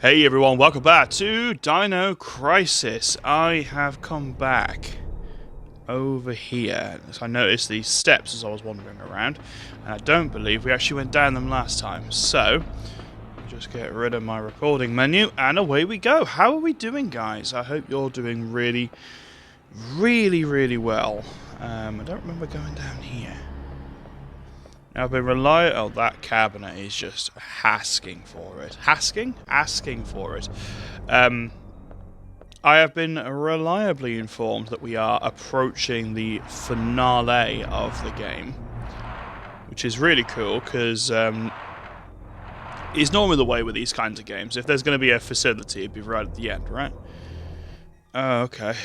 Hey everyone, welcome back to Dino Crisis. I have come back over here. So I noticed these steps as I was wandering around, and I don't believe we actually went down them last time. So, just get rid of my recording menu, and away we go. How are we doing, guys? I hope you're doing really well. I don't remember going down here. Now I've been oh, that cabinet is just asking for it. Asking for it. I have been reliably informed that we are approaching the finale of the game, which is really cool because it's normally the way with these kinds of games. If there's going to be a facility, it'd be right at the end, right? Oh, okay.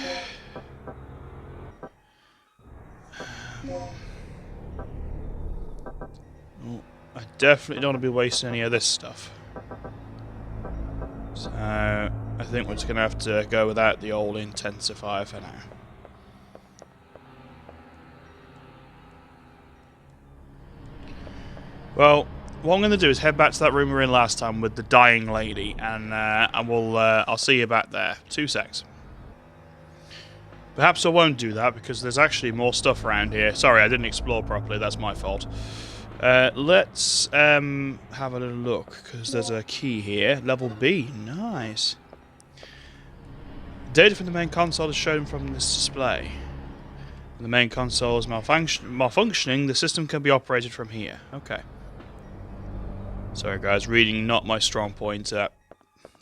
I definitely don't want to be wasting any of this stuff. So, I think we're just going to have to go without the old intensifier for now. Well, what I'm going to do is head back to that room we were in last time with the dying lady, and I'll see you back there. 2 secs. Perhaps I won't do that because there's actually more stuff around here. Sorry, I didn't explore properly. That's my fault. Let's have a little look, because there's a key here. Level B. Nice. Data from the main console is shown from this display. When the main console is malfunctioning, the system can be operated from here. Okay. Sorry guys, reading not my strong point at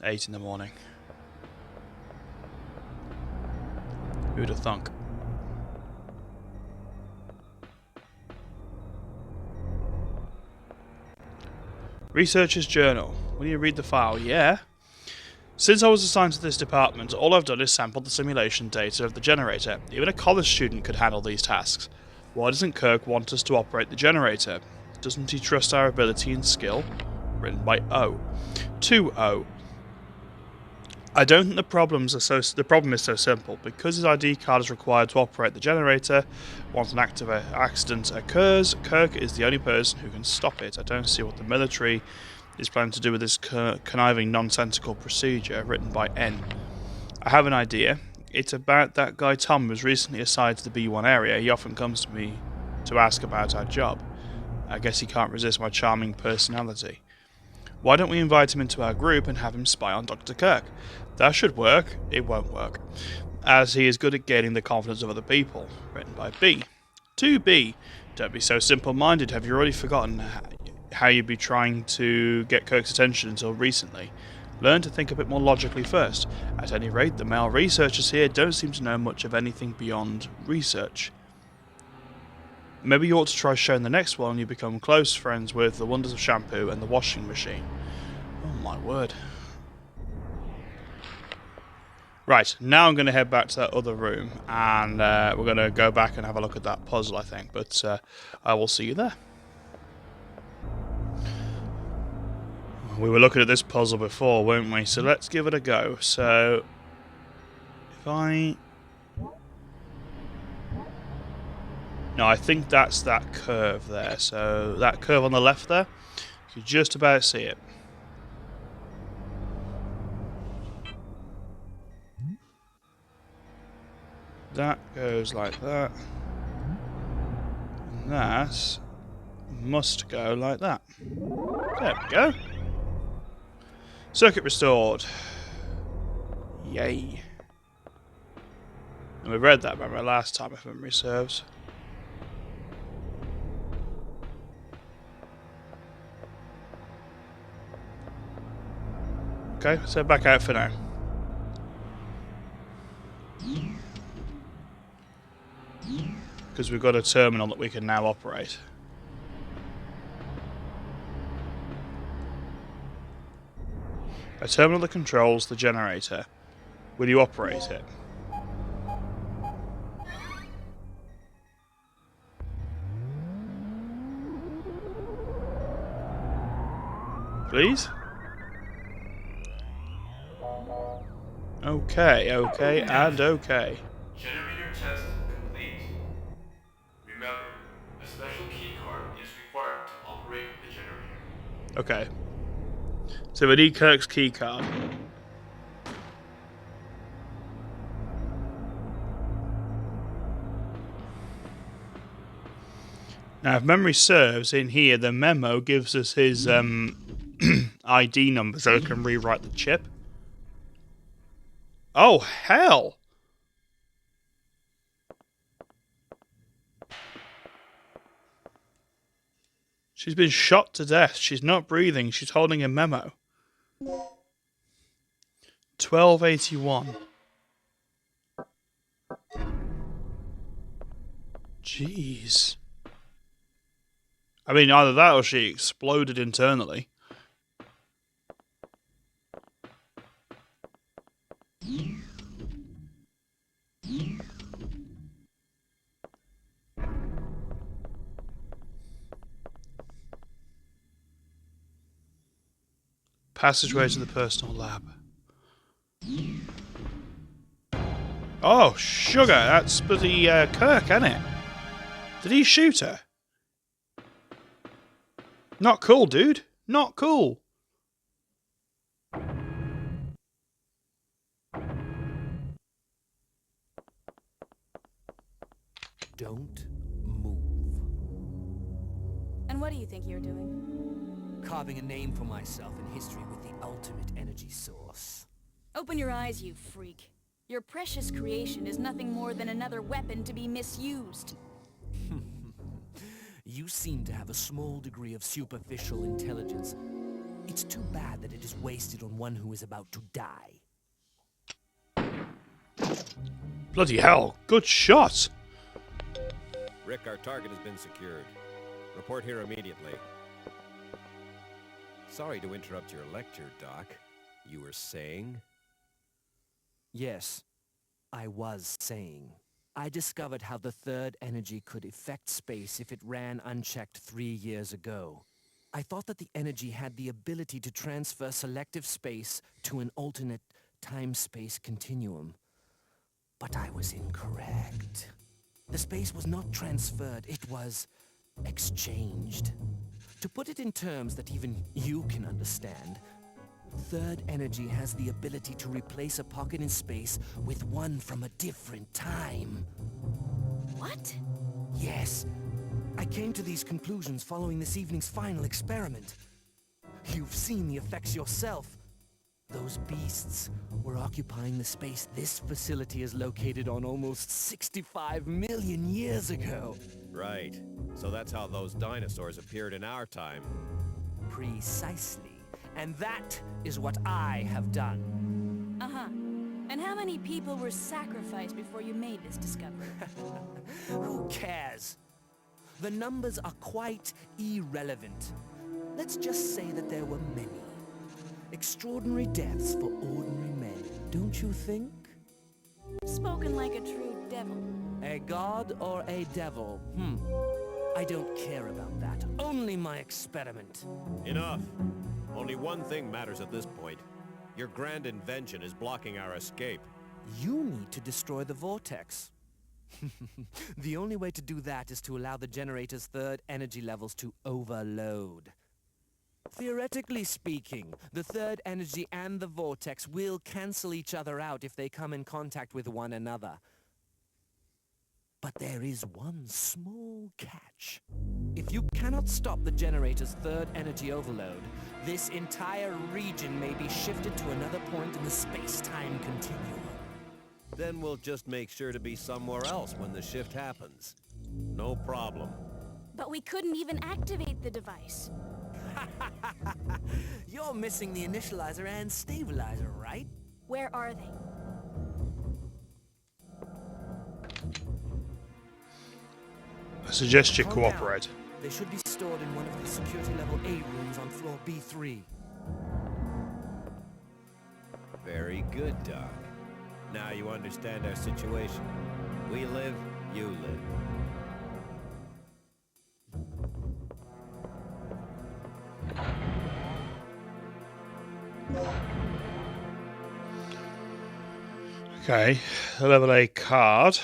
8 in the morning. Who'd have thunk? Researcher's Journal. Will you read the file? Yeah. Since I was assigned to this department, all I've done is sampled the simulation data of the generator. Even a college student could handle these tasks. Why doesn't Kirk want us to operate the generator? Doesn't he trust our ability and skill? Written by O. 2O. I don't think the problem is so simple. Because his ID card is required to operate the generator, once an accident occurs, Kirk is the only person who can stop it. I don't see what the military is planning to do with this conniving nonsensical procedure written by N. I have an idea. It's about that guy Tom who was recently assigned to the B1 area. He often comes to me to ask about our job. I guess he can't resist my charming personality. Why don't we invite him into our group and have him spy on Dr. Kirk? That should work. It won't work, as he is good at gaining the confidence of other people. Written by B. 2B. Don't be so simple-minded. Have you already forgotten how you'd be trying to get Kirk's attention until recently? Learn to think a bit more logically first. At any rate, the male researchers here don't seem to know much of anything beyond research. Maybe you ought to try showing the next one you become close friends with the wonders of shampoo and the washing machine. Oh my word. Right, now I'm going to head back to that other room, and we're going to go back and have a look at that puzzle, I think. But I will see you there. We were looking at this puzzle before, weren't we? So let's give it a go. So, if I... No, I think that's that curve there. So, that curve on the left there, you can just about see it. That goes like that. And that must go like that. There we go. Circuit restored. Yay. And we read that, remember, last time, if memory serves. Okay, let's head back out for now. Because we've got a terminal that we can now operate. A terminal that controls the generator. Will you operate it? Please? Okay, and okay. Generator test complete. Remember, a special key card is required to operate the generator. Okay. So we need Kirk's key card. Now, if memory serves, in here the memo gives us his ID number so we can rewrite the chip. Oh, hell! She's been shot to death. She's not breathing. She's holding a memo. 1281. Jeez. I mean, either that or she exploded internally. Passageway to the personal lab. Oh, sugar! That's bloody Kirk, isn't it? Did he shoot her? Not cool, dude. Not cool. Don't move. And what do you think you're doing? Carving a name for myself in history with the ultimate energy source. Open your eyes, you freak. Your precious creation is nothing more than another weapon to be misused. You seem to have a small degree of superficial intelligence. It's too bad that it is wasted on one who is about to die. Bloody hell. Good shot. Rick, our target has been secured. Report here immediately. Sorry to interrupt your lecture, Doc. You were saying? Yes, I was saying. I discovered how the third energy could affect space if it ran unchecked 3 years ago. I thought that the energy had the ability to transfer selective space to an alternate time-space continuum. But I was incorrect. The space was not transferred, it was exchanged. To put it in terms that even you can understand, third energy has the ability to replace a pocket in space with one from a different time. What? Yes. I came to these conclusions following this evening's final experiment. You've seen the effects yourself. Those beasts were occupying the space this facility is located on almost 65 million years ago. Right. So that's how those dinosaurs appeared in our time. Precisely. And that is what I have done. Uh-huh. And how many people were sacrificed before you made this discovery? Who cares? The numbers are quite irrelevant. Let's just say that there were many. Extraordinary deaths for ordinary men, don't you think? Spoken like a true devil. A god or a devil? I don't care about that. Only my experiment. Enough. Only one thing matters at this point. Your grand invention is blocking our escape. You need to destroy the vortex. The only way to do that is to allow the generator's third energy levels to overload. Theoretically speaking, the third energy and the vortex will cancel each other out if they come in contact with one another. But there is one small catch. If you cannot stop the generator's third energy overload, this entire region may be shifted to another point in the space-time continuum. Then we'll just make sure to be somewhere else when the shift happens. No problem. But we couldn't even activate the device. You're missing the initializer and stabilizer, right? Where are they? I suggest you Calm down. cooperate. They should be stored in one of the security level A rooms on floor B3. Very good, Doc. Now you understand our situation. We live, you live. Okay, level A card.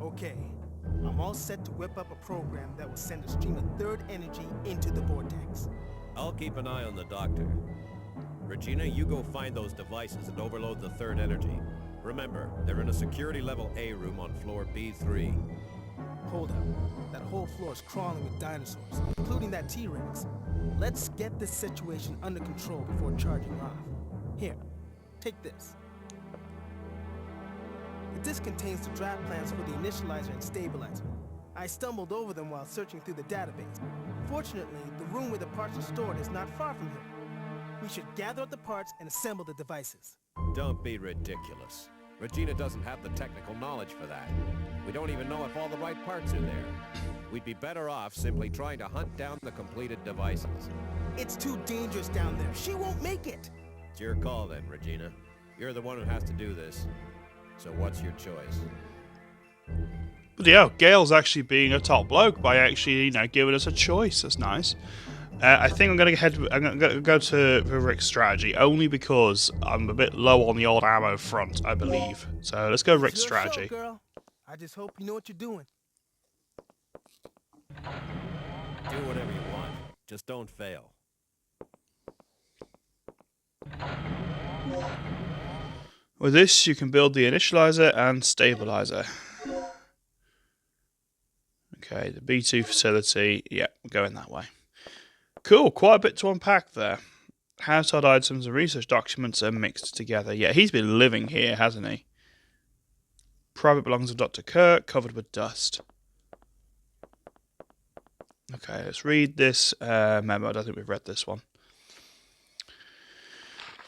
Okay, I'm all set to whip up a program that will send a stream of third energy into the vortex. I'll keep an eye on the doctor. Regina, you go find those devices and overload the third energy. Remember, they're in a security level A room on floor B3. Hold up. That whole floor is crawling with dinosaurs, including that T-Rex. Let's get this situation under control before charging off. Here, take this. The disc contains the draft plans for the initializer and stabilizer. I stumbled over them while searching through the database. Fortunately, the room where the parts are stored is not far from here. We should gather up the parts and assemble the devices. Don't be ridiculous. Regina doesn't have the technical knowledge for that. We don't even know if all the right parts are there. We'd be better off simply trying to hunt down the completed devices. It's too dangerous down there. She won't make it. It's your call then, Regina. You're the one who has to do this. So what's your choice? But yeah, Gale's actually being a top bloke by actually, giving us a choice. That's nice. I think I'm gonna go to Rick's strategy only because I'm a bit low on the old ammo front, I believe. So let's go Rick's It's your strategy. show, girl. I just hope you know what you're doing. Do whatever you want. Just don't fail. With this, you can build the initializer and stabilizer. Okay, the B2 facility. Yeah, we're going that way. Cool, quite a bit to unpack there. Household items and research documents are mixed together. Yeah, he's been living here, hasn't he? Private belongings of Dr. Kirk, covered with dust. Okay, let's read this memo. I don't think we've read this one.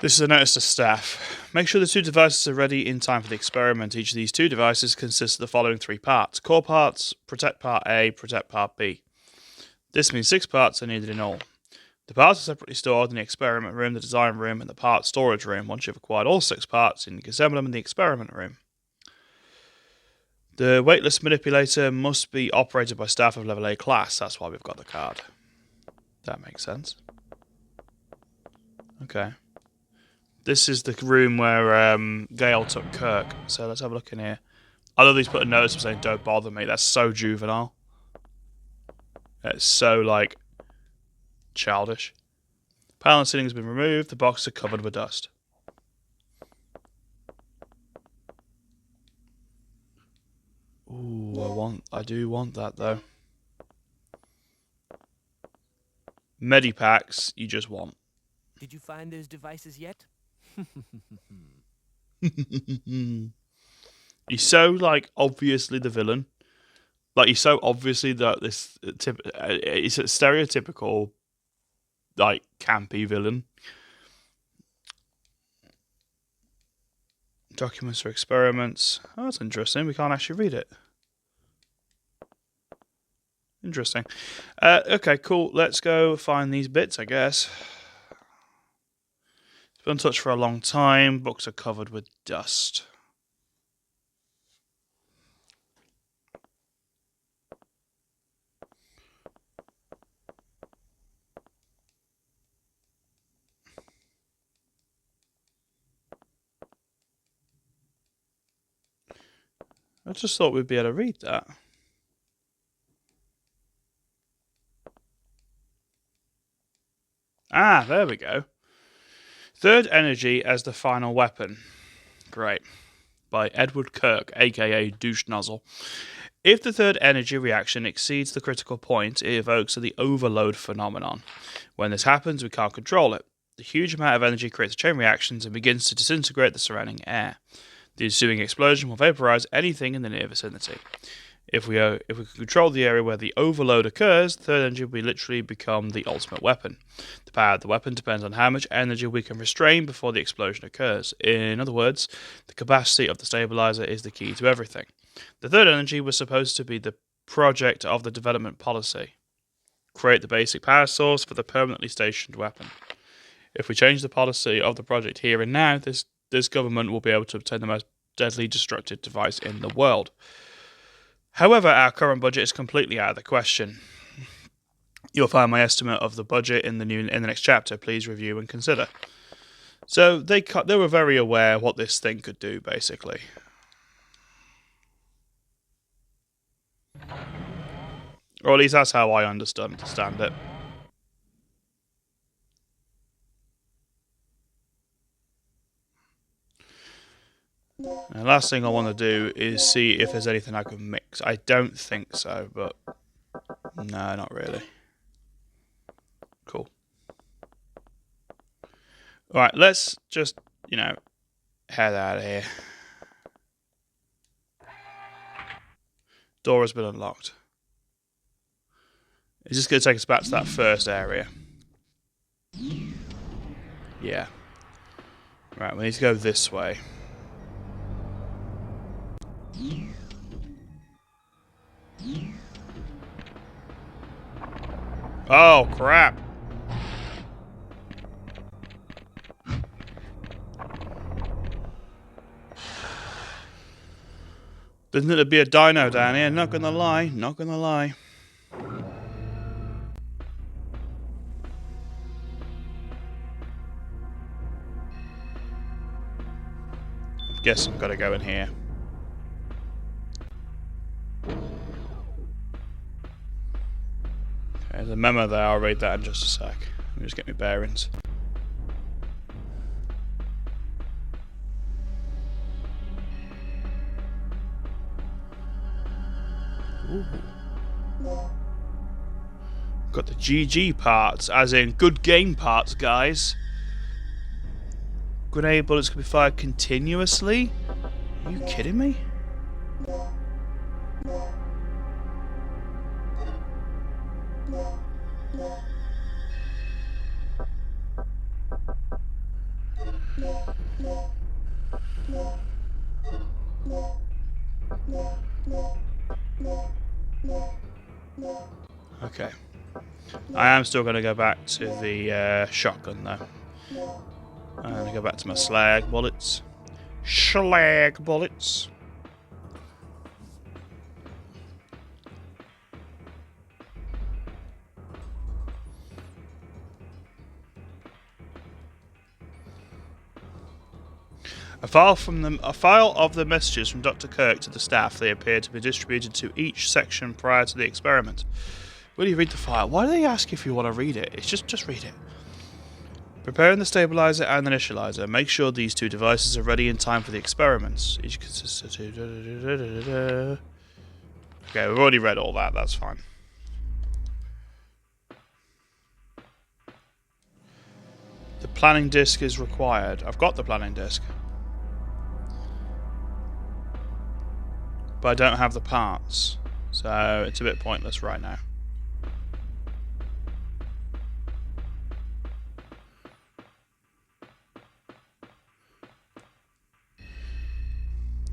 This is a notice to staff. Make sure the 2 devices are ready in time for the experiment. Each of these 2 devices consists of the following 3 parts. Core parts, protect part A, protect part B. This means 6 parts are needed in all. The parts are separately stored in the experiment room, the design room, and the part storage room. Once you've acquired all 6 parts, you can assemble them in the experiment room. The weightless manipulator must be operated by staff of level A class. That's why we've got the card. That makes sense. Okay. This is the room where Gale took Kirk. So let's have a look in here. I love these put a notice saying don't bother me. That's so juvenile. It's so, childish. Panel and ceiling has been removed. The boxes are covered with dust. Ooh, I do want that, though. Medipacks, you just want. Did you find those devices yet? He's so, obviously the villain. He's so obviously that it's a stereotypical, campy villain. Documents for experiments. Oh, that's interesting. We can't actually read it. Interesting. Okay, cool. Let's go find these bits, I guess. It's been untouched for a long time. Books are covered with dust. I just thought we'd be able to read that. Ah, there we go. Third energy as the final weapon. Great. By Edward Kirk, aka Douche Nozzle. If the third energy reaction exceeds the critical point, it evokes the overload phenomenon. When this happens, we can't control it. The huge amount of energy creates a chain reactions and begins to disintegrate the surrounding air. The ensuing explosion will vaporize anything in the near vicinity. If we can control the area where the overload occurs, the third energy will literally become the ultimate weapon. The power of the weapon depends on how much energy we can restrain before the explosion occurs. In other words, the capacity of the stabilizer is the key to everything. The third energy was supposed to be the project of the development policy. Create the basic power source for the permanently stationed weapon. If we change the policy of the project here and now, this government will be able to obtain the most deadly destructive device in the world. However, our current budget is completely out of the question. You'll find my estimate of the budget in the next chapter. Please review and consider. So they were very aware what this thing could do, basically. Or at least that's how I understand it. And the last thing I want to do is see if there's anything I can mix. I don't think so, but no, not really. Cool. Alright, let's just, you know, head out of here. Door has been unlocked. It's just going to take us back to that first area. Yeah. Right, we need to go this way. Oh, crap. Doesn't it be a dino down here? Not gonna lie. Not gonna lie. I guess I've got to go in here. Okay, there's a memo there. I'll read that in just a sec. Let me just get my bearings. Ooh. Got the GG parts, as in good game parts, guys. Grenade bullets can be fired continuously? Are you kidding me? Okay. I am still going to go back to the shotgun though. I'm going to go back to my slag bullets. Slag bullets. A file of the messages from Dr. Kirk to the staff. They appear to be distributed to each section prior to the experiment. Will you read the file? Why do they ask if you want to read it? It's just read it. Preparing the stabilizer and initializer. Make sure these two devices are ready in time for the experiments. Each consists of two. Okay, we've already read all that. That's fine. The planning disk is required. I've got the planning disk. But I don't have the parts. So it's a bit pointless right now.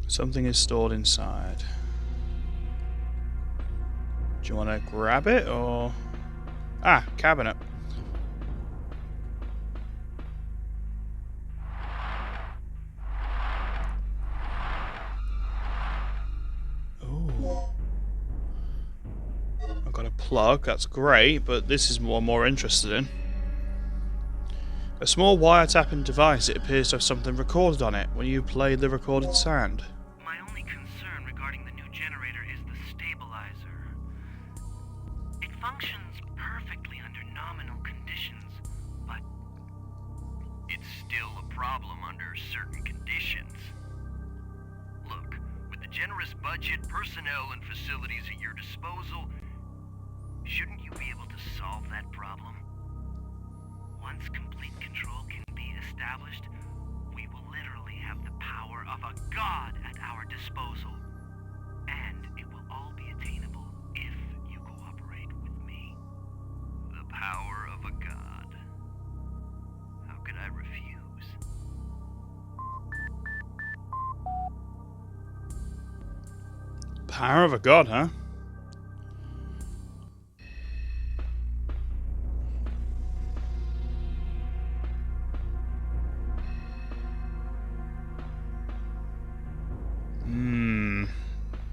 Something is stored inside. Do you want to grab it or... Ah, cabinet. Oh. I've got a plug, that's great, but this is what I'm more interested in. A small wiretapping device. It appears to have something recorded on it when you play the recorded sound. My only concern regarding the new generator is the stabilizer. It functions perfectly under nominal conditions, but It's still a problem under certain conditions. Look, with the generous budget, personnel, and facilities at your disposal, shouldn't you be able to solve that problem? once complete control can be established, we will literally have the power of a god at our disposal. And it will all be attainable if you cooperate with me. The power of a god. How could I refuse? Power of a god, huh?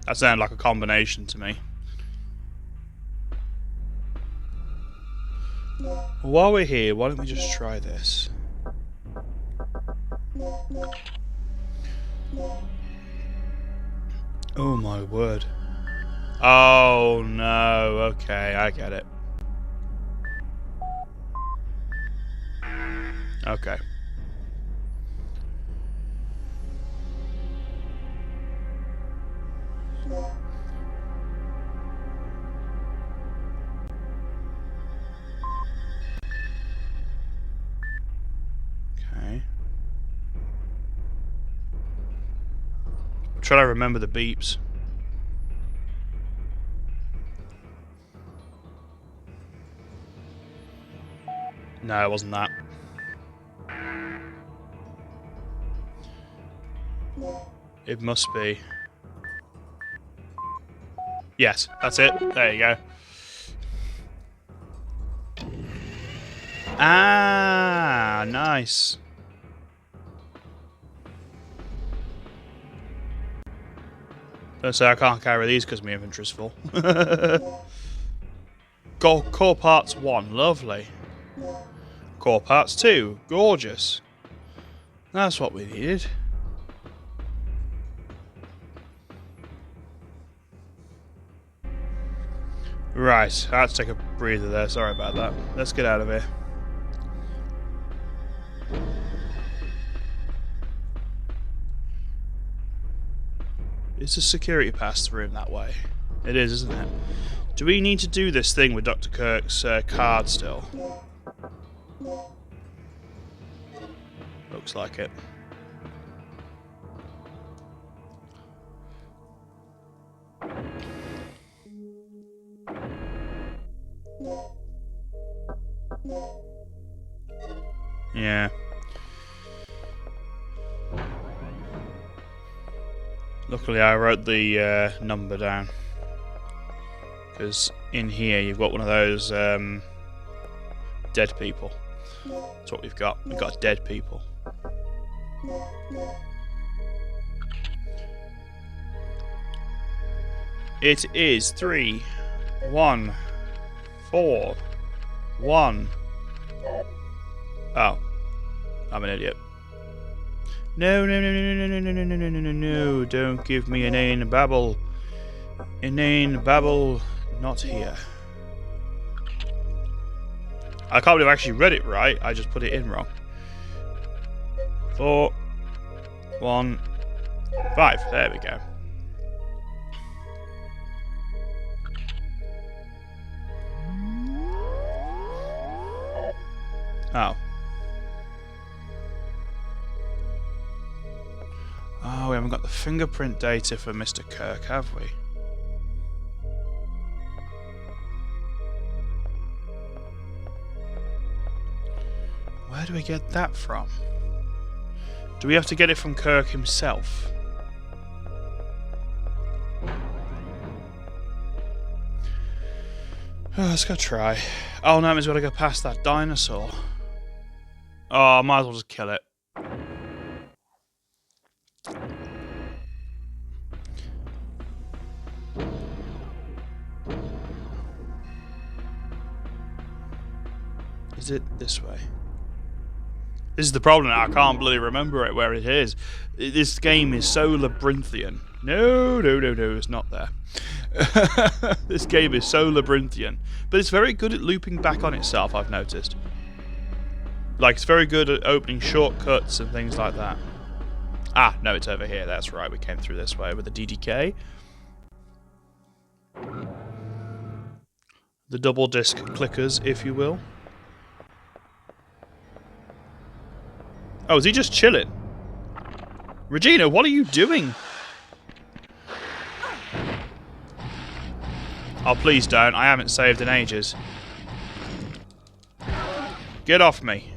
That sounded like a combination to me. Well, while we're here, why don't we just try this? Oh my word. Oh no, okay, I get it. Okay. Okay. I'm trying to remember the beeps. No, it wasn't that. It must be. Yes, that's it. There you go. Ah, nice. Don't say I can't carry these because my inventory's full. Core parts 1, lovely. Core parts 2, gorgeous. That's what we needed. Right, I had to take a breather there, sorry about that. Let's get out of here. Is the security pass room that way? It is, isn't it? Do we need to do this thing with Dr. Kirk's card still? Looks like it. Yeah. Luckily I wrote the number down. Because in here you've got one of those dead people. That's what we've got. We've got dead people. It is 3, 1, 4, 1. Oh. I'm an idiot. No, no, no, no, no, no, no, no, no, no, no, no, no. Don't give me inane babble. Inane babble. Not here. I can't believe I actually read it right. I just put it in wrong. 4, 1, 5. There we go. Oh. Oh, we haven't got the fingerprint data for Mr. Kirk, have we? Where do we get that from? Do we have to get it from Kirk himself? Oh, let's go try. Oh no, it means we've got to go past that dinosaur. Oh, I might as well just kill it. Is it this way? This is the problem. I can't bloody remember it where it is. This game is so labyrinthian. No, no, no, no, it's not there. This game is so labyrinthian. But it's very good at looping back on itself, I've noticed. Like, it's very good at opening shortcuts and things like that. Ah, no, it's over here. That's right. We came through this way with the DDK. The double disc clickers, if you will. Oh, is he just chilling? Regina, what are you doing? Oh, please don't. I haven't saved in ages. Get off me.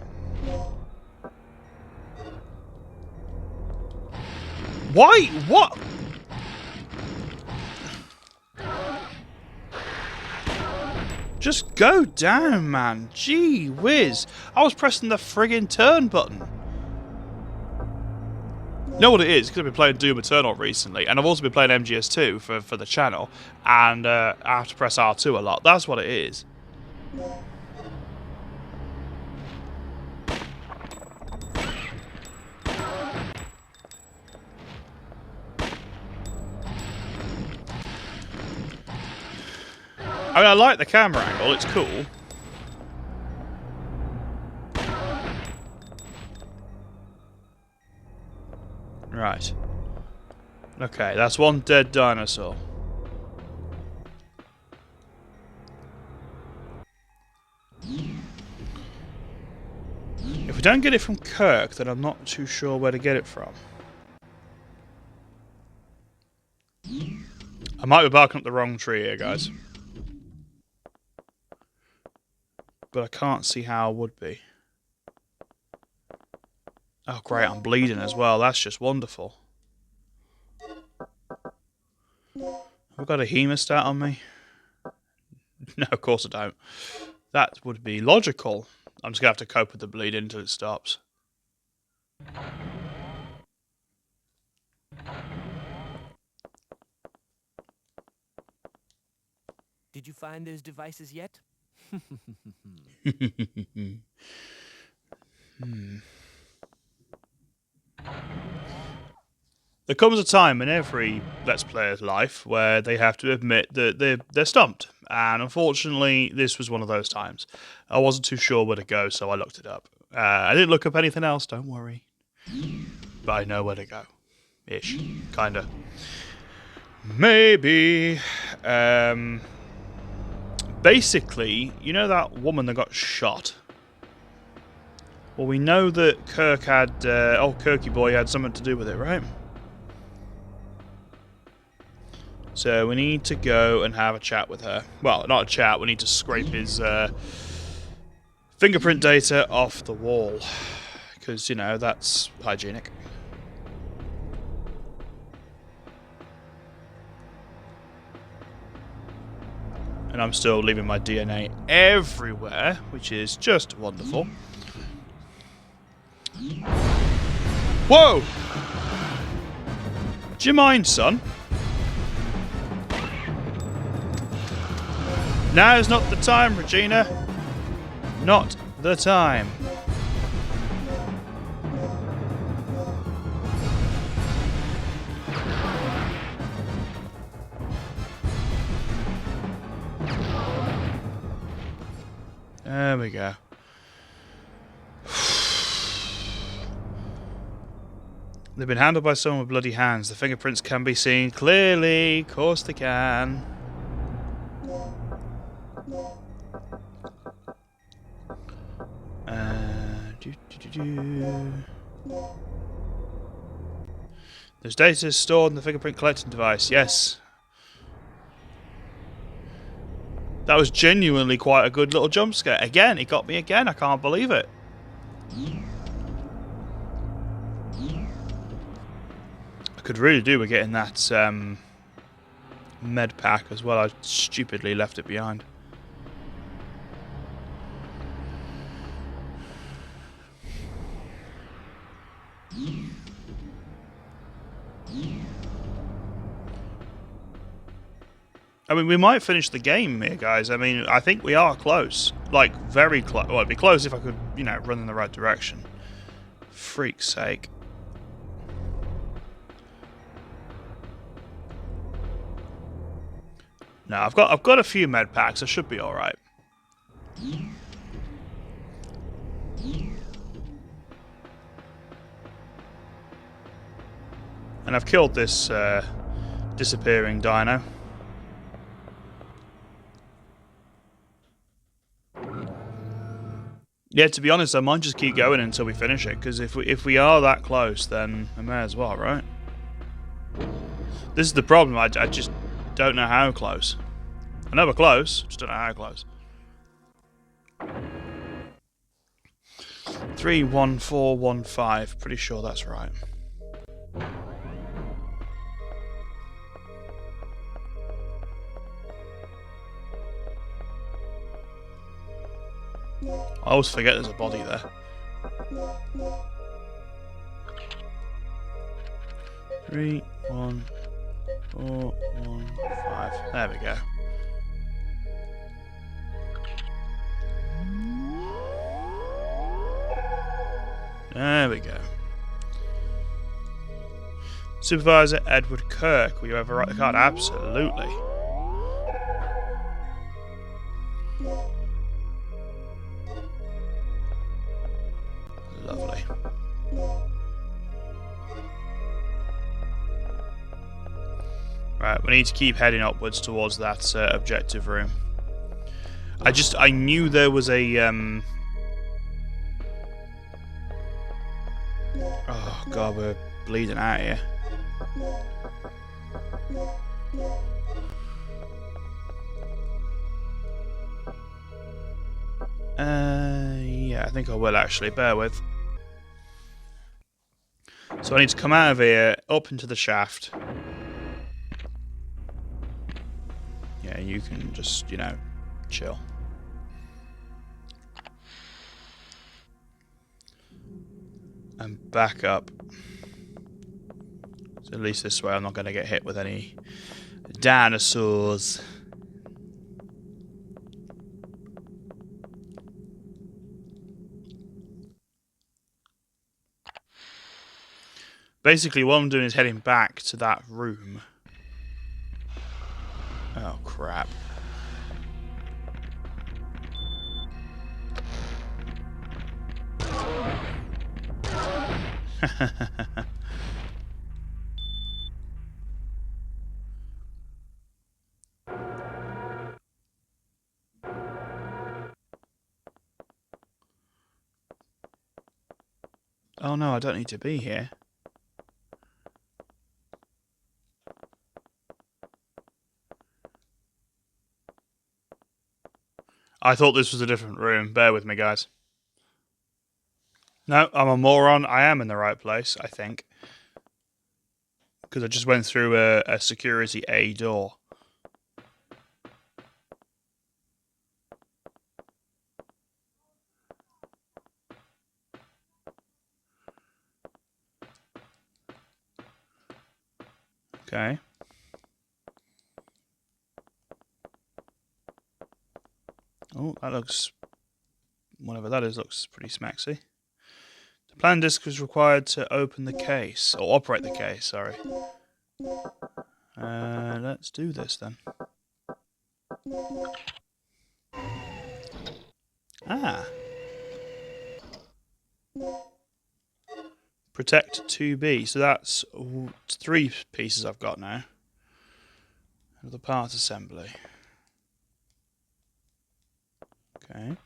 Why? What? Just go down, man. Gee whiz. I was pressing the friggin' turn button. You know what it is? Because I've been playing Doom Eternal recently, and I've also been playing MGS2 for the channel, and I have to press R2 a lot. That's what it is. I mean, I like the camera angle, it's cool. Right. Okay, that's one dead dinosaur. If we don't get it from Kirk, then I'm not too sure where to get it from. I might be barking up the wrong tree here, guys. But I can't see how I would be. Oh great, I'm bleeding as well. That's just wonderful. I've got a hemostat on me. No, of course I don't. That would be logical. I'm just going to have to cope with the bleeding until it stops. Did you find those devices yet? There comes a time in every Let's Player's life where they have to admit that they're stumped. And unfortunately, this was one of those times. I wasn't too sure where to go, so I looked it up. I didn't look up anything else, don't worry. But I know where to go. Ish. Kinda. Maybe. Basically, you know that woman that got shot? Well, we know that Kirk had... old Kirky boy had something to do with it, right? So we need to go and have a chat with her. Well, not a chat, we need to scrape his fingerprint data off the wall. Because, you know, that's hygienic. And I'm still leaving my DNA everywhere, which is just wonderful. Whoa! Do you mind, son? Now's not the time, Regina. Not the time. There we go. They've been handled by someone with bloody hands. The fingerprints can be seen clearly. Of course they can. There's data stored in the fingerprint collecting device. Yes. That was genuinely quite a good little jump scare. Again, it got me again. I can't believe it. I could really do with getting that med pack as well. I stupidly left it behind. I mean, we might finish the game here, guys. I mean, I think we are close. Like, very close. Well, it'd be close if I could, you know, run in the right direction. Freak's sake. No, I've got a few med packs. I should be all right. And I've killed this disappearing dino. Yeah, to be honest, I might just keep going until we finish it, because if we are that close, then I may as well, right? This is the problem. I just don't know how close. I know we're close, just don't know how close. 31415. Pretty sure that's right. I always forget there's a body there. Three, 1, 4, 1, 5. There we go. There we go. Supervisor Edward Kirk. Will you ever write the card? Absolutely. Right, we need to keep heading upwards towards that objective room. I knew there was a oh god, we're bleeding out here. Yeah, I think I will actually. Bear with. So I need to come out of here, up into the shaft. Yeah, you can just, you know, chill. And back up. So at least this way I'm not going to get hit with any dinosaurs. Basically, what I'm doing is heading back to that room. Oh, crap. Oh no, I don't need to be here. I thought this was a different room. Bear with me, guys. No, I'm a moron. I am in the right place, I think. Because I just went through a security A door. Okay. Oh, that looks... whatever that is looks pretty smacksy. The plan disk was required to open the case. Or operate the case, sorry. Let's do this then. Ah. Protect 2B. So that's 3 pieces I've got now. Of the part assembly. Okay.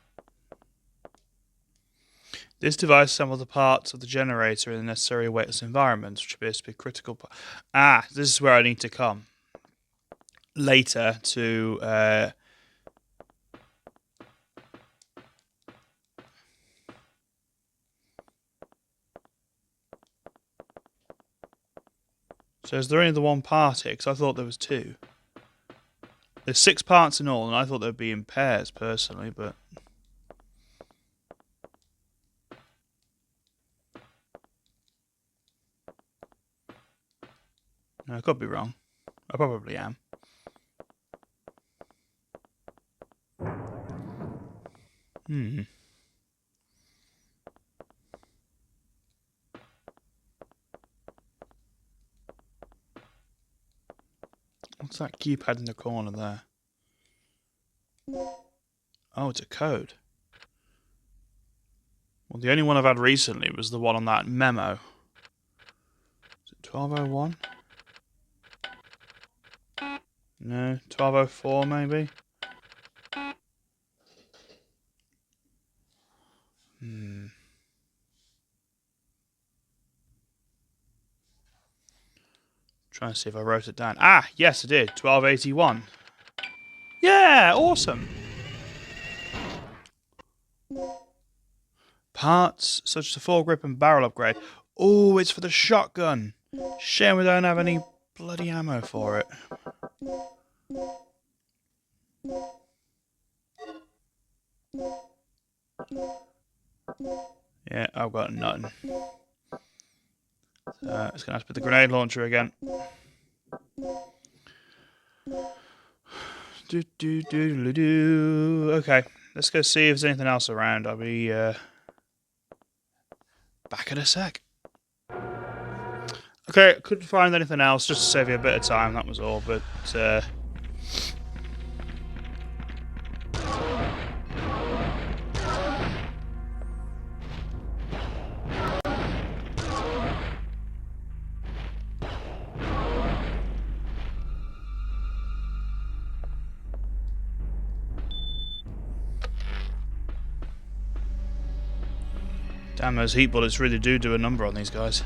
This device assembles the parts of the generator in the necessary weightless environments, which appears to be critical. Ah, this is where I need to come later to. So is there only the one part here? Because I thought there was 2. There's 6 parts in all, and I thought they'd be in pairs personally, but. No, I could be wrong. I probably am. What's that keypad in the corner there? Oh, it's a code. Well, the only one I've had recently was the one on that memo. Is it 1201? No, 1204 maybe? Trying to see if I wrote it down. Ah, yes I did. 1281. Yeah, awesome. Parts such as the foregrip and barrel upgrade. Oh, it's for the shotgun. Shame we don't have any bloody ammo for it. Yeah, I've got nothing. So it's going to have to be the grenade launcher again. Okay, let's go see if there's anything else around. I'll be back in a sec. Okay, couldn't find anything else, just to save you a bit of time, that was all, but Damn, those heat bullets really do a number on these guys.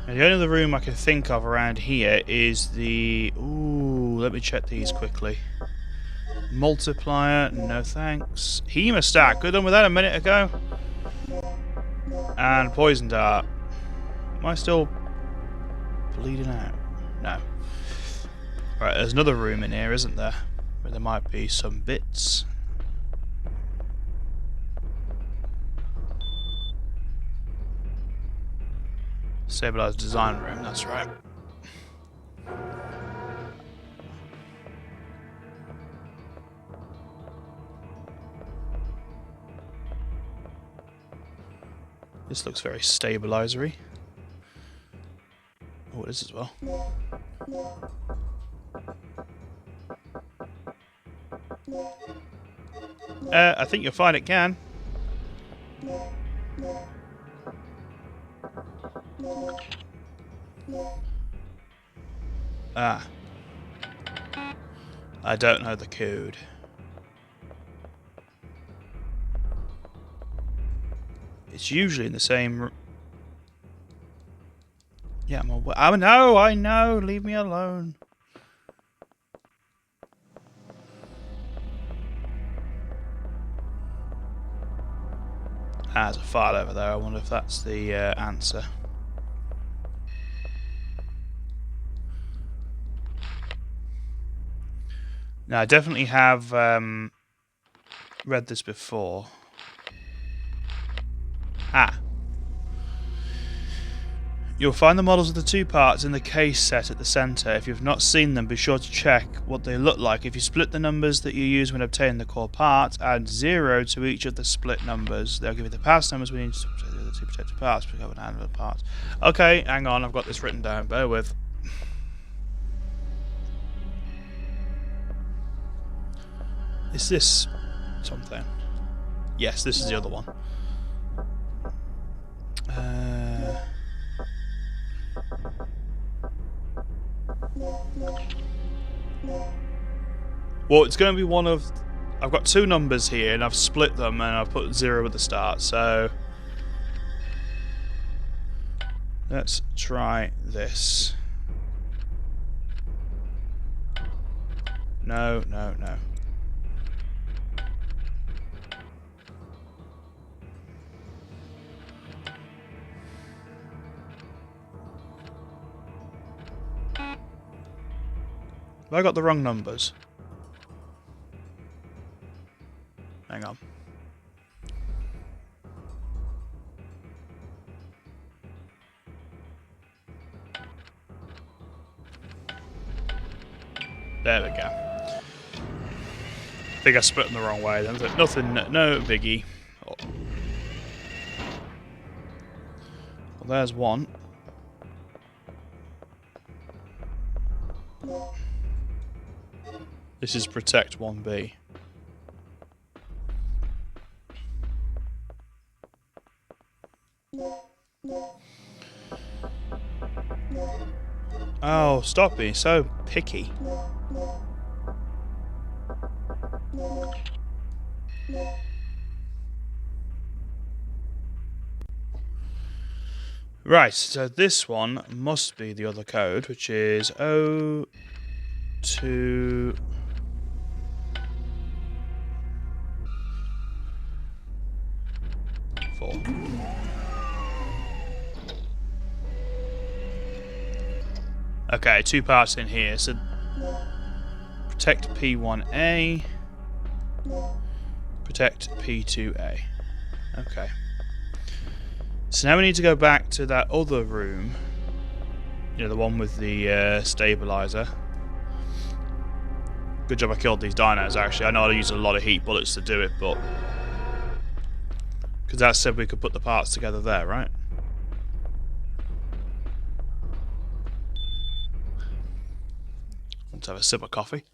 Now, the only other room I can think of around here is the... Ooh, let me check these quickly. Multiplier, no thanks. Hemostat, could have done with that a minute ago. And poison dart. Am I still bleeding out? No. Right, there's another room in here, isn't there? Where there might be some bits. Stabilized design room, that's right. This looks very stabilizery. Oh, it is as well. I think you'll find it can. Ah. I don't know the code. It's usually in the same... Yeah, I know, leave me alone. Ah, there's a file over there, I wonder if that's the answer. Now, I definitely have read this before. Ah. You'll find the models of the two parts in the case set at the centre. If you've not seen them, be sure to check what they look like. If you split the numbers that you use when obtaining the core part, add 0 to each of the split numbers. They'll give you the parts numbers we need to subtract the other two protected parts. Pick up and handle the parts. Okay, hang on, I've got this written down. Bear with. Is this something? Yes, this is the other one. Well, it's going to be one of... I've got two numbers here, and I've split them, and I've put 0 at the start, so... Let's try this. No, no, no. Have I got the wrong numbers? Hang on. There we go. I think I split them the wrong way. Nothing, no biggie. Oh. Well, there's one. This is Protect 1B. Oh, stop being so picky. Right, so this one must be the other code, which is 024. Okay, two parts in here. So protect P1A, protect P2A. Okay. So now we need to go back to that other room. You know, the one with the stabilizer. Good job I killed these dinos, actually. I know I used a lot of heat bullets to do it, but... Because that said we could put the parts together there, right? Let's have a sip of coffee.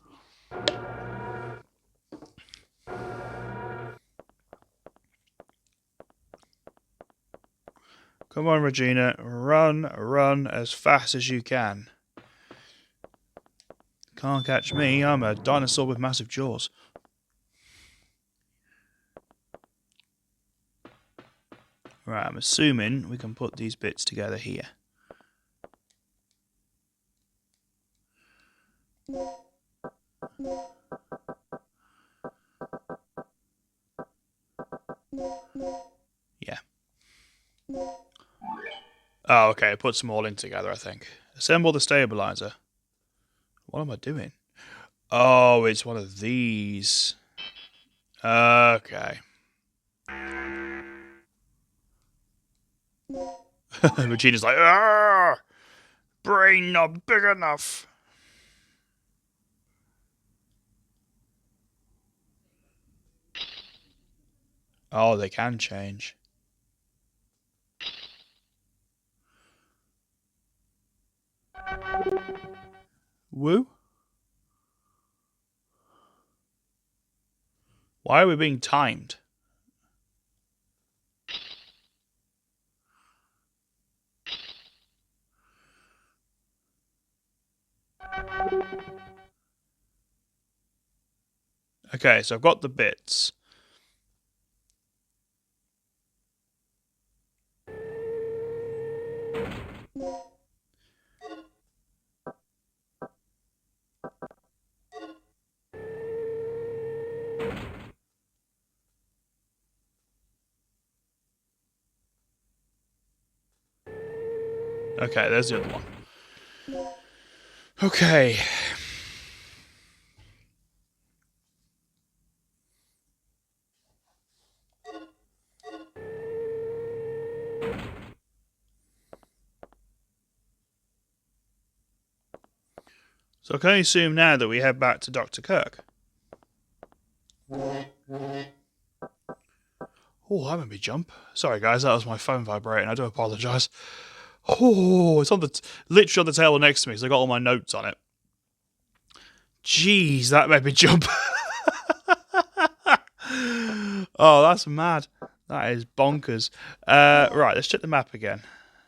Come on, Regina. Run as fast as you can. Can't catch me. I'm a dinosaur with massive jaws. Right, I'm assuming we can put these bits together here. Yeah. Oh, okay, put some all in together, I think. Assemble the stabilizer. What am I doing? Oh, it's one of these. Okay. Regina's like, "Arr! Brain not big enough." Oh, they can change. Woo? Why are we being timed? Okay, so I've got the bits. Okay, there's the other one. Okay. So I can only assume now that we head back to Dr. Kirk. Oh, that made me jump. Sorry, guys, that was my phone vibrating. I do apologise. Oh, it's on the literally on the table next to me, so I got all my notes on it. Jeez, that made me jump. Oh, that's mad. That is bonkers. Right, let's check the map again.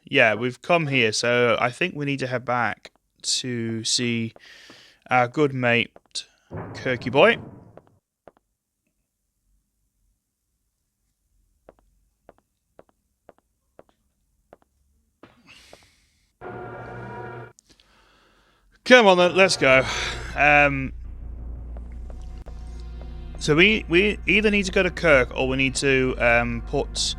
Yeah, we've come here, so I think we need to head back to see our good mate, Kirky Boy. Come on then, let's go. So we either need to go to Kirk or we need to put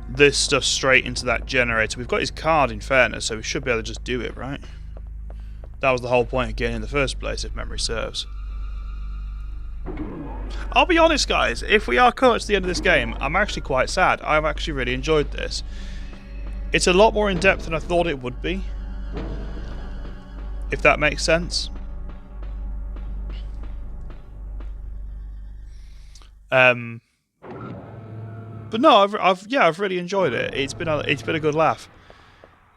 this stuff straight into that generator. We've got his card in fairness, so we should be able to just do it, right? That was the whole point of getting in the first place, if memory serves. I'll be honest, guys, if we are coming to the end of this game, I'm actually quite sad. I've actually really enjoyed this. It's a lot more in-depth than I thought it would be. If that makes sense. But no, I've really enjoyed it. It's been a good laugh.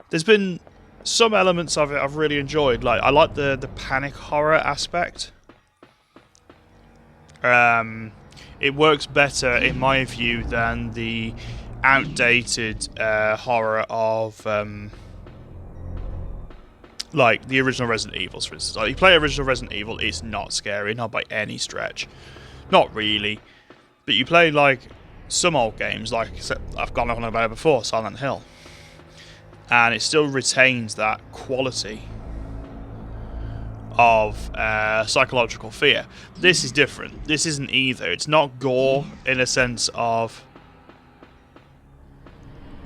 There's been some elements of it I've really enjoyed. Like I like the panic horror aspect. It works better in my view than the outdated horror of like the original Resident Evils, for instance. Like, you play original Resident Evil, it's not scary, not by any stretch. Not really. But you play like some old games, like I've gone on about it before, Silent Hill, and it still retains that quality of psychological fear. This is different. This isn't either. It's not gore in a sense of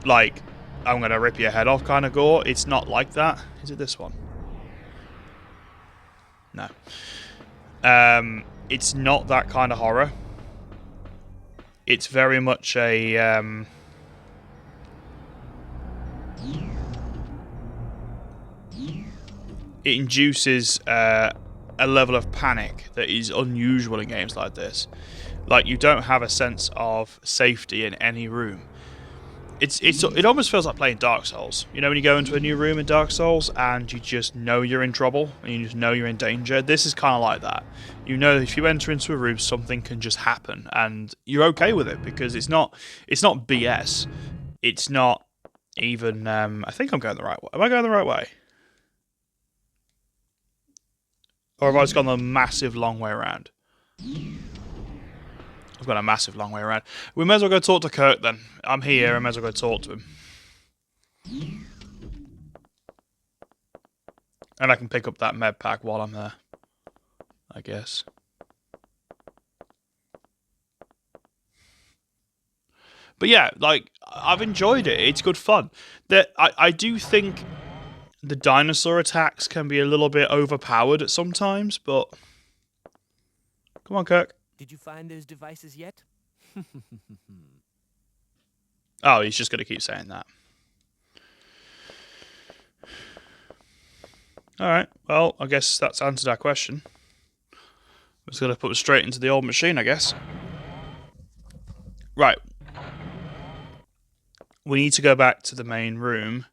like I'm gonna rip your head off kind of gore. It's not like that. Is it this one? No. It's not that kind of horror. It's very much a it induces a level of panic that is unusual in games like this. Like, you don't have a sense of safety in any room. It almost feels like playing Dark Souls. You know, when you go into a new room in Dark Souls and you just know you're in trouble and you just know you're in danger. This is kind of like that. You know, if you enter into a room, something can just happen, and you're okay with it because it's not BS. It's not even. I think I'm going the right way. Am I going the right way? Or have I just gone the massive long way around? I've got a massive long way around. We may as well go talk to Kirk then. I'm here, I may as well go talk to him. And I can pick up that med pack while I'm there, I guess. But yeah, like, I've enjoyed it. It's good fun. I do think the dinosaur attacks can be a little bit overpowered at some times, but... Come on, Kirk. Did you find those devices yet? Oh, he's just going to keep saying that. Alright, well, I guess that's answered our question. We're just going to put it straight into the old machine, I guess. Right. We need to go back to the main room.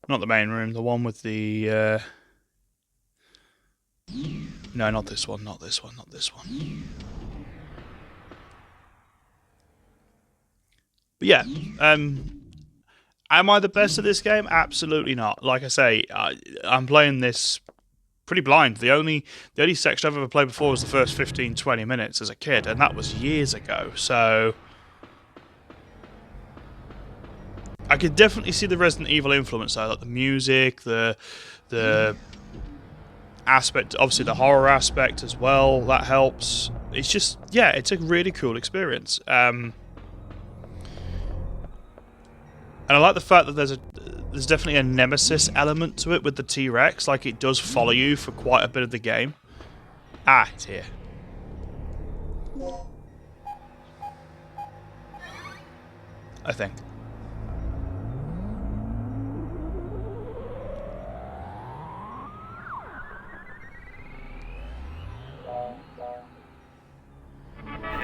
Not the main room, the one with the... No, not this one, not this one, not this one. But yeah, am I the best at this game? Absolutely not. Like I say, I'm playing this pretty blind. The only section I've ever played before was the first 15-20 minutes as a kid, and that was years ago, so... I could definitely see the Resident Evil influence though, like the music, the aspect, obviously the horror aspect as well, that helps. It's just, yeah, it's a really cool experience. And I like the fact that there's definitely a nemesis element to it with the T-Rex, like it does follow you for quite a bit of the game. Ah, it's here. I think.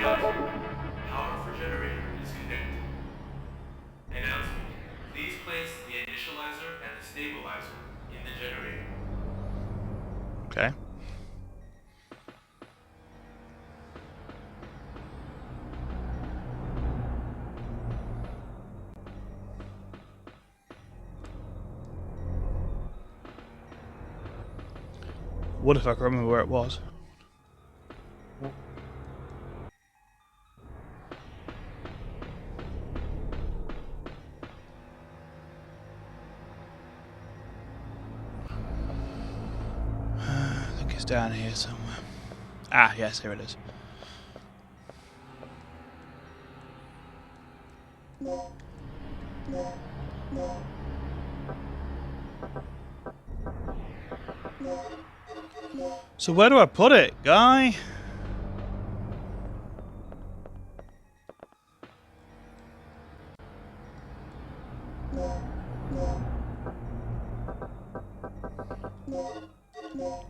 Power for generator is connected. Announcement. Please place the initializer and the stabilizer in the generator. Okay. What if I could remember where it was? Down here somewhere. Ah, yes, here it is. So where do I put it, guy?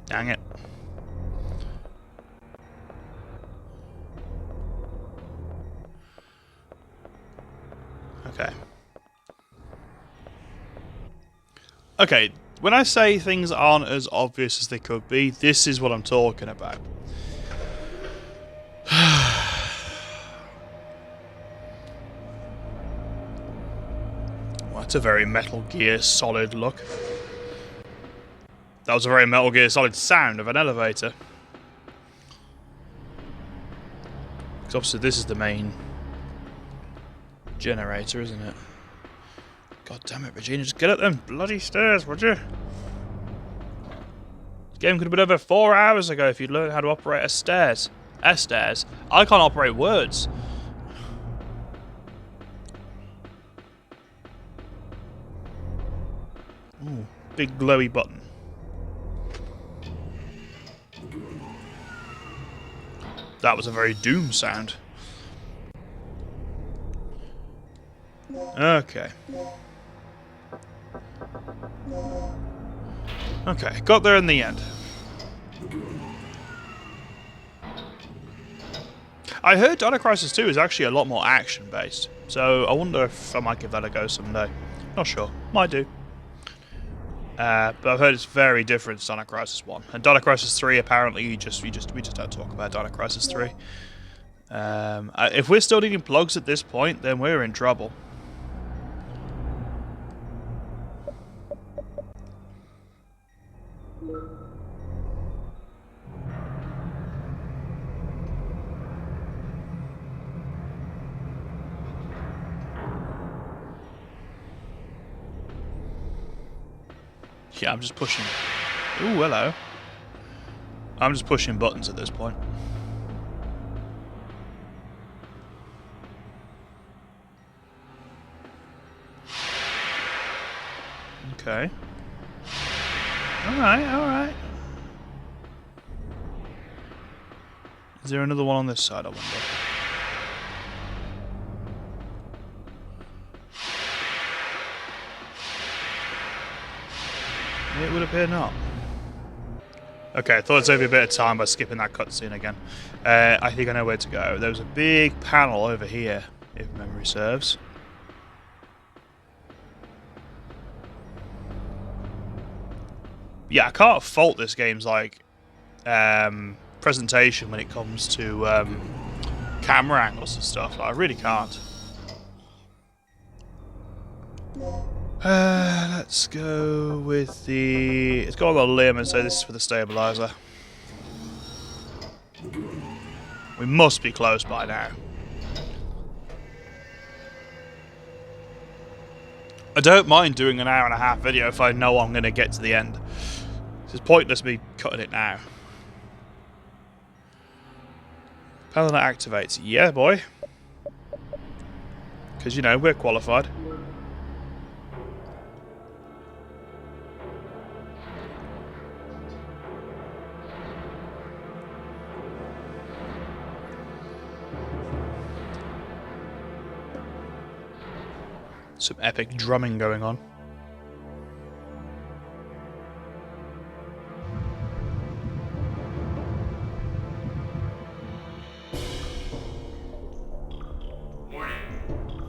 Dang it. Okay. Okay, when I say things aren't as obvious as they could be, this is what I'm talking about. Well, that's a very Metal Gear Solid look. That was a very Metal Gear Solid sound of an elevator. Because obviously this is the main generator, isn't it? God damn it, Regina, just get up them bloody stairs, would you? This game could have been over 4 hours ago if you'd learned how to operate a stairs. S-stairs. I can't operate words. Ooh, big glowy button. That was a very Doom sound. Okay. Okay, got there in the end. I heard Dino Crisis 2 is actually a lot more action-based, so I wonder if I might give that a go someday. Not sure. Might do. But I've heard it's very different to Dino Crisis 1. And Dino Crisis 3, apparently, we just don't talk about Dino Crisis 3. If we're still needing plugs at this point, then we're in trouble. Yeah, I'm just pushing. Ooh, hello. I'm just pushing buttons at this point. Okay. Alright, alright. Is there another one on this side, I wonder? It would appear not. Okay, I thought I'd save you a bit of time by skipping that cutscene again. I think I know where to go. There was a big panel over here, if memory serves. Yeah, I can't fault this game's like presentation when it comes to camera angles and stuff. Like, I really can't. Let's go with the... Let's go on the limb and say this is for the stabilizer. We must be close by now. I don't mind doing an hour and a half video if I know I'm going to get to the end. It's pointless me cutting it now. Panel that activates. Yeah, boy. Because, you know, we're qualified. Some epic drumming going on. Warning.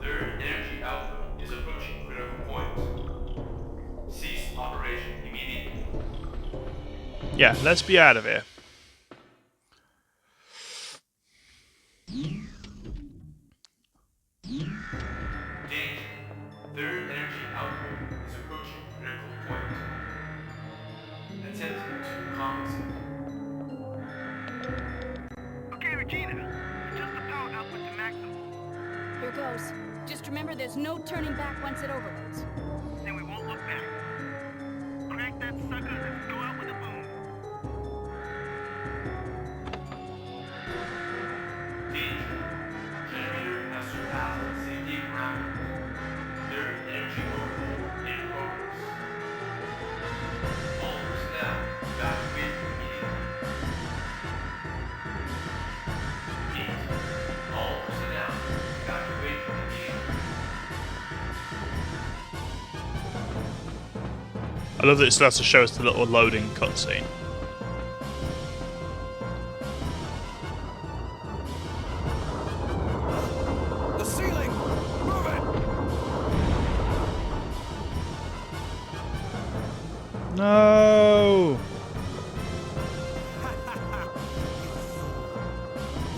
Third energy output is approaching critical point. Cease operation immediately. Yeah, let's be out of here. Danger. Third energy output is approaching critical point. Attempting to compensate. Okay, Regina. Adjust the power output to maximum. Here goes. Just remember there's no turning back once it overloads. Then we won't look back. Crank that sucker and go out with a boom. Danger. Generator has surpassed safety parameters. Third energy overload in progress. All personnel evacuate immediately. Repeat. All personnel evacuate immediately. I love that it starts to show us the little loading cutscene. The ceiling! Move it! No!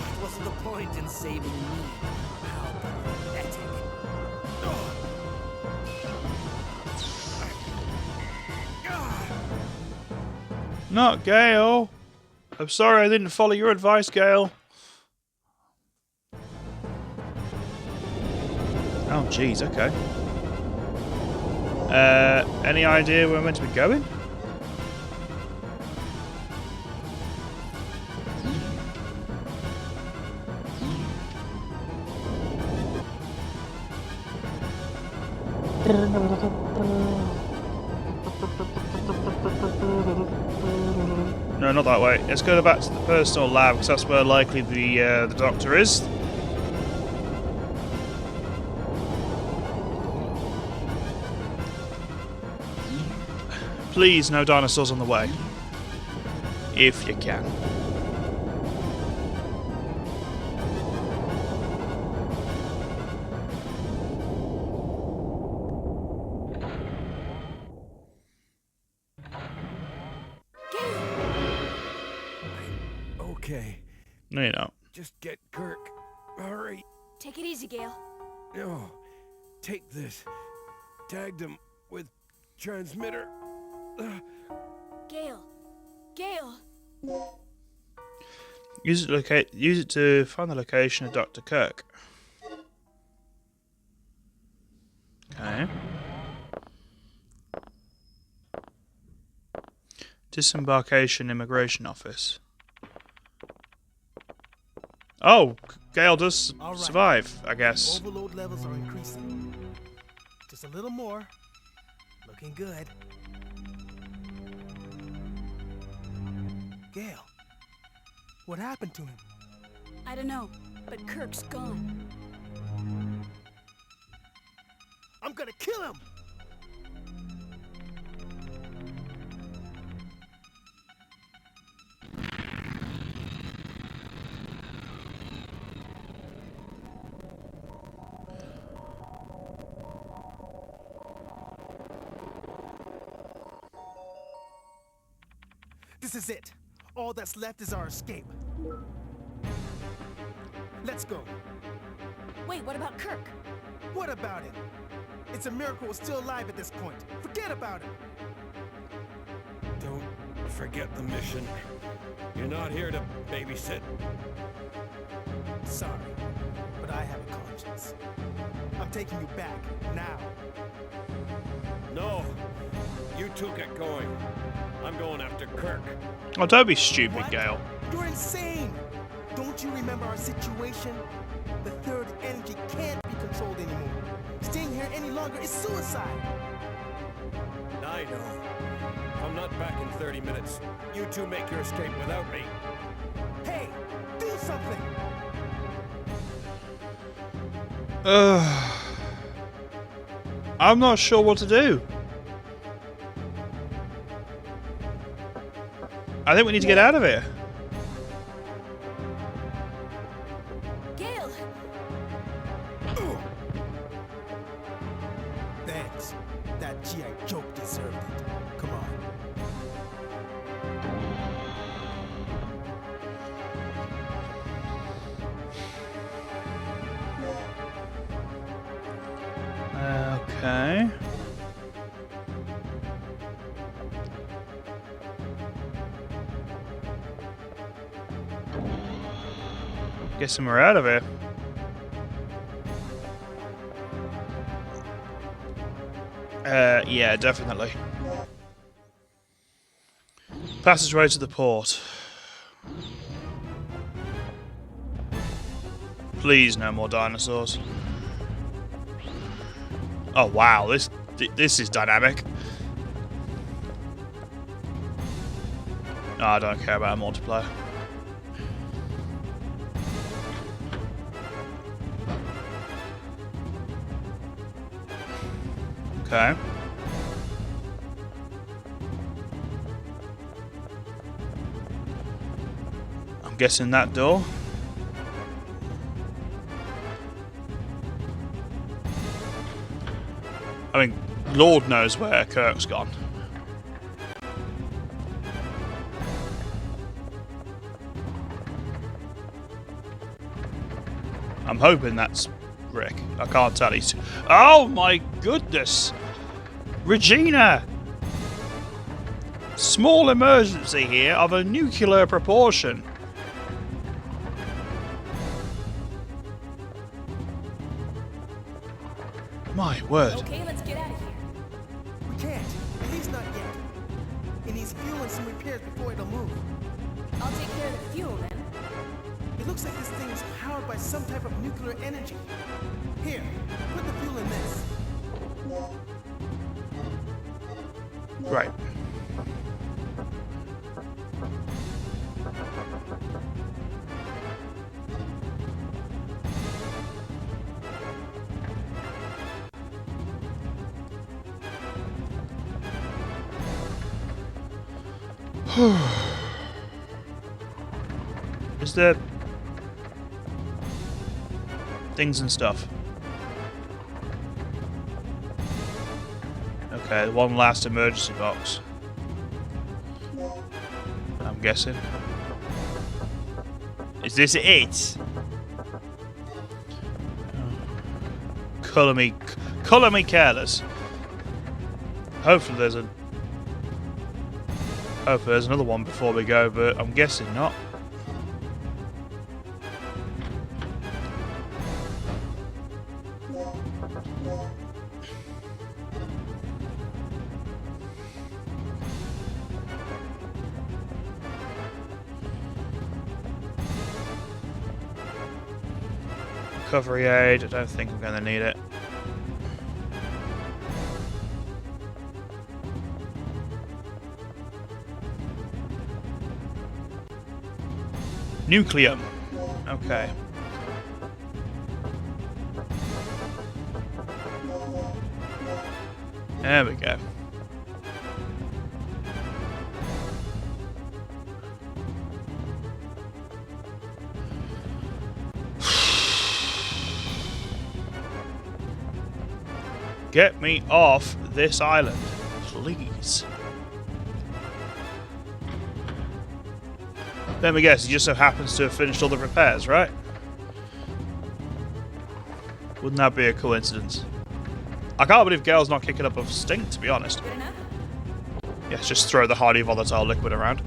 What was the point in saving me? How pathetic. Not Gale! I'm sorry I didn't follow your advice, Gale. Oh, jeez, okay. Any idea where we're meant to be going? No, not that way. Let's go back to the personal lab, because that's where likely the doctor is. Please, no dinosaurs on the way. If you can. Okay, No, you're not. just get Kirk. Hurry. Take it easy, Gale. No, take this. Tagged him with transmitter. Gale. Gale. Use it to find the location of Dr. Kirk. Okay. Disembarkation Immigration Office. Oh, Gale does All right. survive, I guess. Overload levels are increasing. Just a little more. Looking good. Gale, what happened to him? I don't know, but Kirk's gone. I'm gonna kill him! This is it. All that's left is our escape. Let's go. Wait, what about Kirk? What about him? It's a miracle we're still alive at this point. Forget about him. Don't forget the mission. You're not here to babysit. Sorry, but I have a conscience. I'm taking you back, now. No. You two get going. I'm going after Kirk. Oh, don't be stupid, What? Gale. You're insane! Don't you remember our situation? The third energy can't be controlled anymore. Staying here any longer is suicide! I know. If I'm not back in 30 minutes, you two make your escape without me. Hey, do something! I'm not sure what to do. I think we need to get out of here. Gale! Thanks. That GI joke deserved it. Come on. Okay. Guessing we're out of here. Yeah, definitely. Passageway to the port. Please, no more dinosaurs. Oh wow, this is dynamic. No, I don't care about multiplayer. Okay. I'm guessing that door. I mean, Lord knows where Kirk's gone. I'm hoping that's Rick. I can't tell. He's... Oh my goodness! Regina! Small emergency here of a nuclear proportion. My word. Okay, let's get out of here. We can't. At least not yet. It needs fuel and some repairs before it'll move. I'll take care of the fuel then. It looks like this thing is powered by some type of nuclear energy. Here, put the fuel in this. Right. Is there things and stuff? Okay, one last emergency box. I'm guessing. Is this it? Colour me careless. Hopefully there's another one before we go, but I'm guessing not. recovery aid. I don't think I'm going to need it. Nucleum. Okay. There we go. Get me off this island, please. Let me guess, he just so happens to have finished all the repairs, right? Wouldn't that be a coincidence? I can't believe Gale's not kicking up a stink, to be honest. Good enough? Yes, just throw the highly volatile liquid around.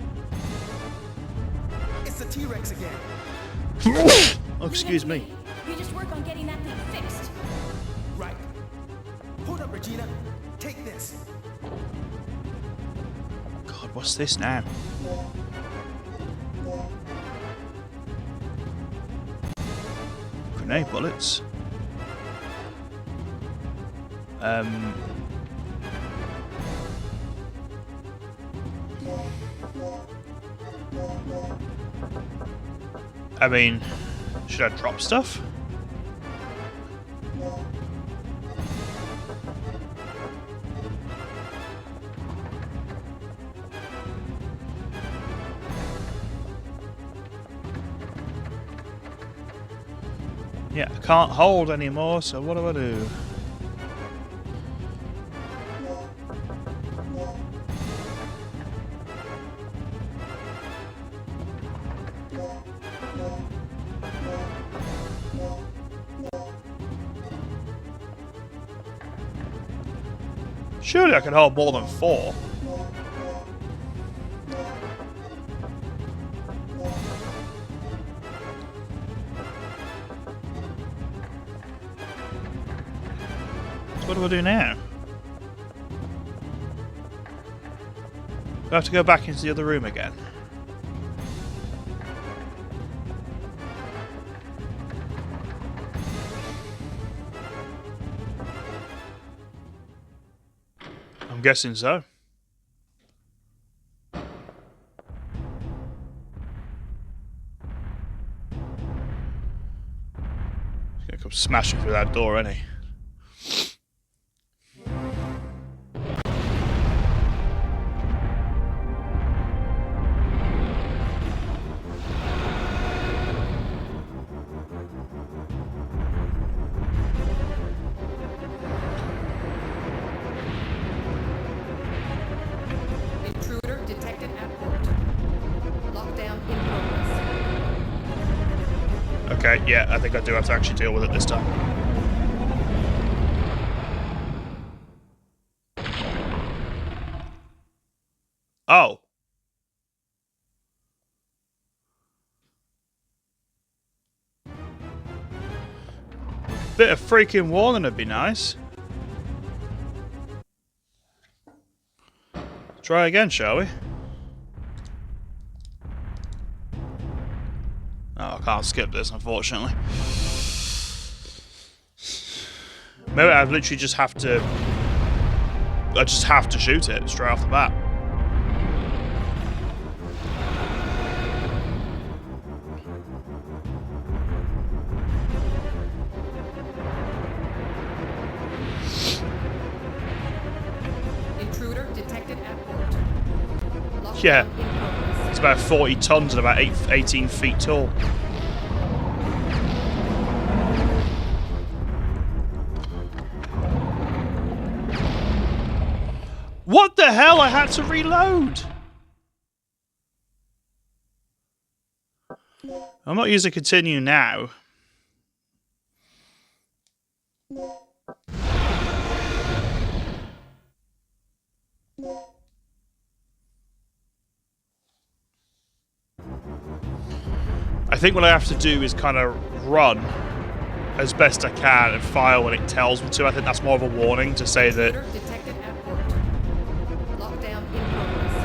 It's the T-Rex again. Oh, excuse me. You just work on getting that thing fixed. Right. Hold up, Regina. Take this. God, what's this now? Grenade bullets. I mean, should I drop stuff? Yeah, I can't hold anymore, so what do I do? Surely I can hold more than 4. So what do I do now? Do I have to go back into the other room again? I'm guessing so. He's gonna come smashing through that door, ain't he? Intruder detected at port. Lockdown in progress. Okay, yeah, I think I do have to actually deal with it this time. Oh. Bit of freaking warning would be nice. Try again, shall we? Oh, I can't skip this, unfortunately. Maybe I literally just have to... I just have to shoot it straight off the bat. Intruder detected at port. Lockdown Yeah. in progress. It's about 40 tons and about 18 feet tall. What the hell? I had to reload! I'm not using continue now. I think what I have to do is kind of run as best I can and fire when it tells me to. I think that's more of a warning to say that... Intruder detected at port. Lockdown in progress.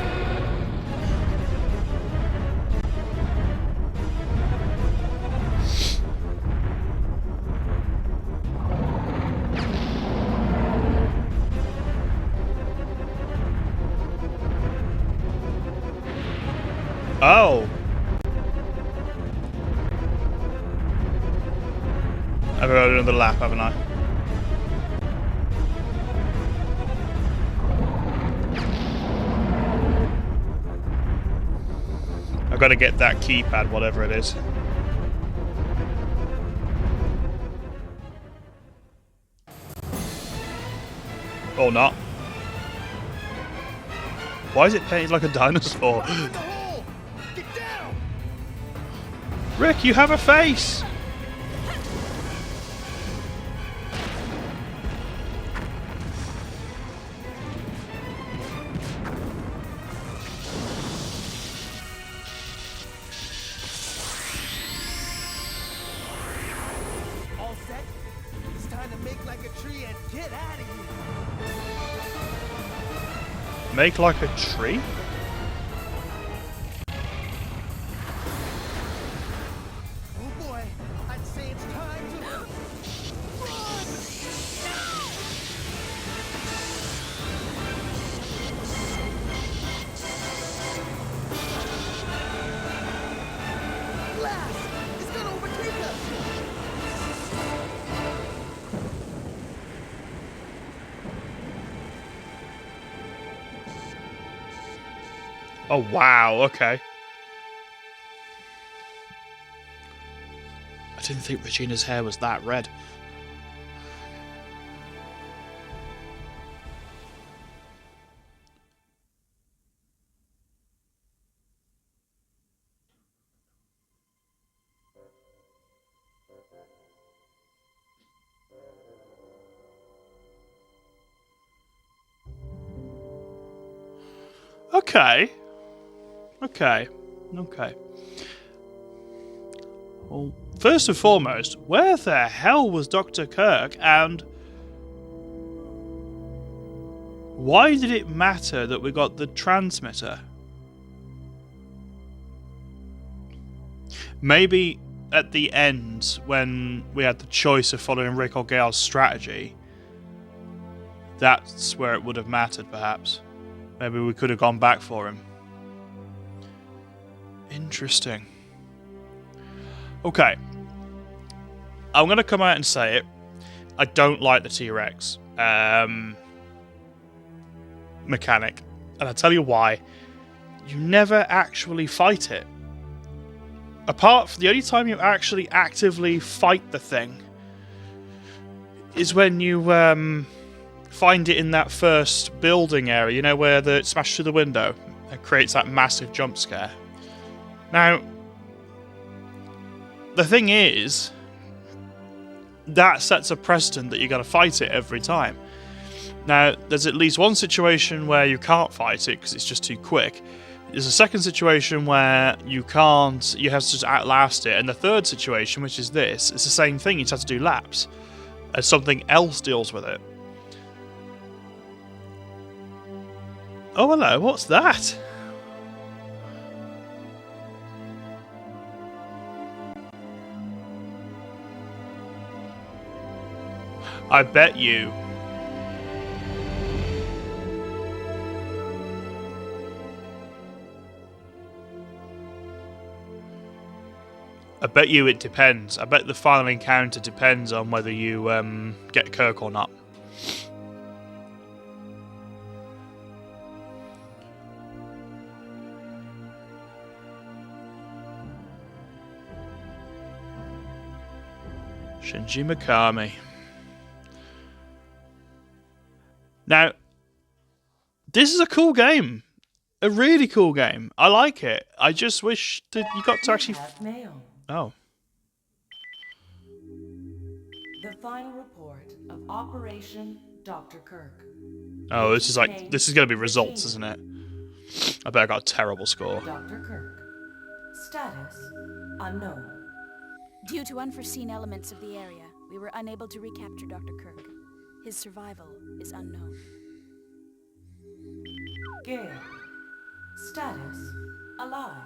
Oh. I've got another lap, haven't I? I've got to get that keypad, whatever it is. Or not. Why is it painted like a dinosaur? Rick, you have a face! All set? It's time to make like a tree and get out of here. Make like a tree? Oh boy, I'd say it's time to run! Blast! It's gonna overtake us! Oh wow, okay. I didn't think Regina's hair was that red. Okay. Okay. Okay. Well, first and foremost, where the hell was Dr. Kirk, and why did it matter that we got the transmitter? Maybe at the end, when we had the choice of following Rick or Gail's strategy, that's where it would have mattered, perhaps. Maybe we could have gone back for him. Interesting. Okay. I'm going to come out and say it. I don't like the T-Rex mechanic. And I'll tell you why. You never actually fight it. Apart from the only time you actually actively fight the thing is when you find it in that first building area, you know, where it smashed through the window and creates that massive jump scare. Now, the thing is, that sets a precedent that you got to fight it every time. Now, there's at least one situation where you can't fight it because it's just too quick. There's a second situation where you can't, you have to just outlast it. And the third situation, which is this, it's the same thing, you just have to do laps. And something else deals with it. Oh, hello, what's that? I bet you. I bet you it depends. I bet the final encounter depends on whether you get Kirk or not. Shinji Mikami. Now, this is a cool game. A really cool game. I like it. I just wish that you got to actually... Mail. Oh. The final report of Operation Dr. Kirk. Oh, this is like... This is going to be results, isn't it? I bet I got a terrible score. Dr. Kirk. Status unknown. Due to unforeseen elements of the area, we were unable to recapture Dr. Kirk. His survival is unknown. Gale. Status alive.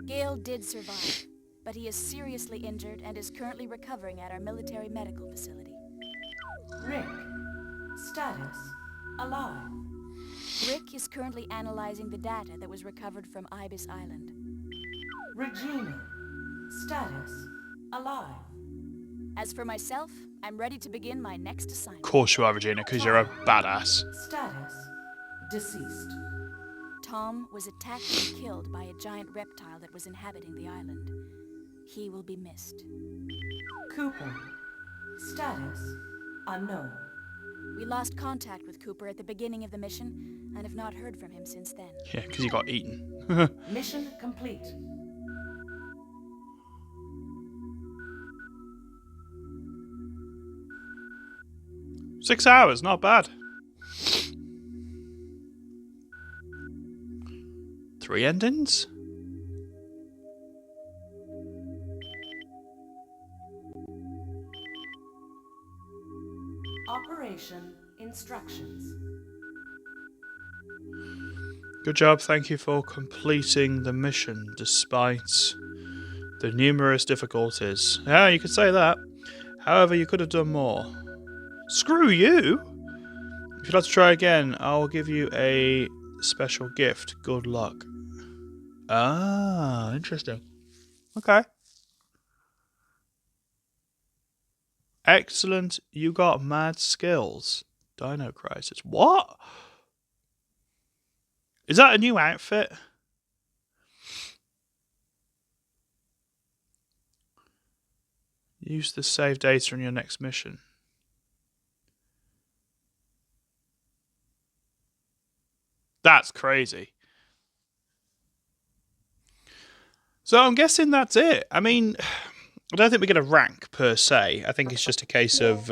Gale did survive, but he is seriously injured and is currently recovering at our military medical facility. Rick. Status alive. Rick is currently analyzing the data that was recovered from Ibis Island. Regina. Status. Alive. As for myself, I'm ready to begin my next Of assignment. course you are, Regina, because you're a badass. Status. Deceased. Tom was attacked and killed by a giant reptile that was inhabiting the island. He will be missed. Cooper. Status. Unknown. We lost contact with Cooper at the beginning of the mission, and have not heard from him since then. Yeah, because he got eaten. Mission complete. Six hours, not bad. 3 endings? Operation instructions. Good job, thank you for completing the mission despite the numerous difficulties. Yeah, you could say that. However, you could have done more. Screw you! If you'd like to try again, I'll give you a special gift. Good luck. Ah, interesting. Okay. Excellent, you got mad skills. Dino Crisis. What? Is that a new outfit? Use the save data in your next mission. That's crazy. So I'm guessing that's it. I mean, I don't think we get a rank per se. I think it's just a case of...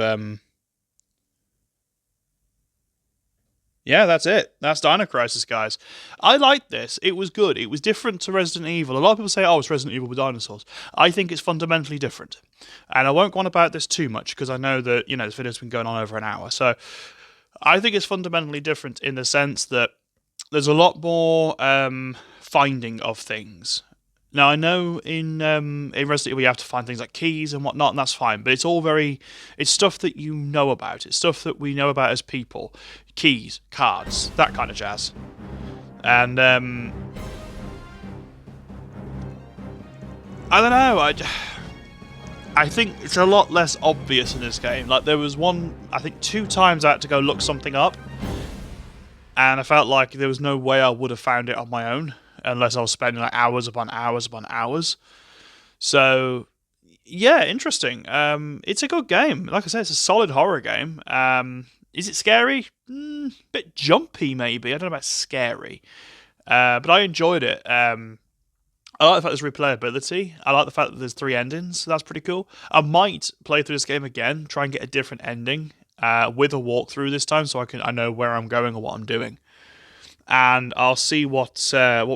yeah, that's it. That's Dino Crisis, guys. I liked this. It was good. It was different to Resident Evil. A lot of people say, oh, it's Resident Evil with dinosaurs. I think it's fundamentally different. And I won't go on about this too much, because I know that, you know, this video's been going on over an hour. So I think it's fundamentally different in the sense that there's a lot more finding of things. Now, I know in Resident Evil you have to find things like keys and whatnot, and that's fine, but it's all it's stuff that you know about. It's stuff that we know about as people. Keys, cards, that kind of jazz. And, I don't know, I think it's a lot less obvious in this game. Like, there was I think 2 times I had to go look something up, and I felt like there was no way I would have found it on my own, unless I was spending like hours upon hours upon hours. So, yeah, interesting. It's a good game. Like I said, it's a solid horror game. Is it scary? Bit jumpy, maybe. I don't know about scary. But I enjoyed it. I like the fact there's replayability. I like the fact that there's 3 endings. That's pretty cool. I might play through this game again, try and get a different ending with a walkthrough this time, so I know where I'm going or what I'm doing. And I'll see what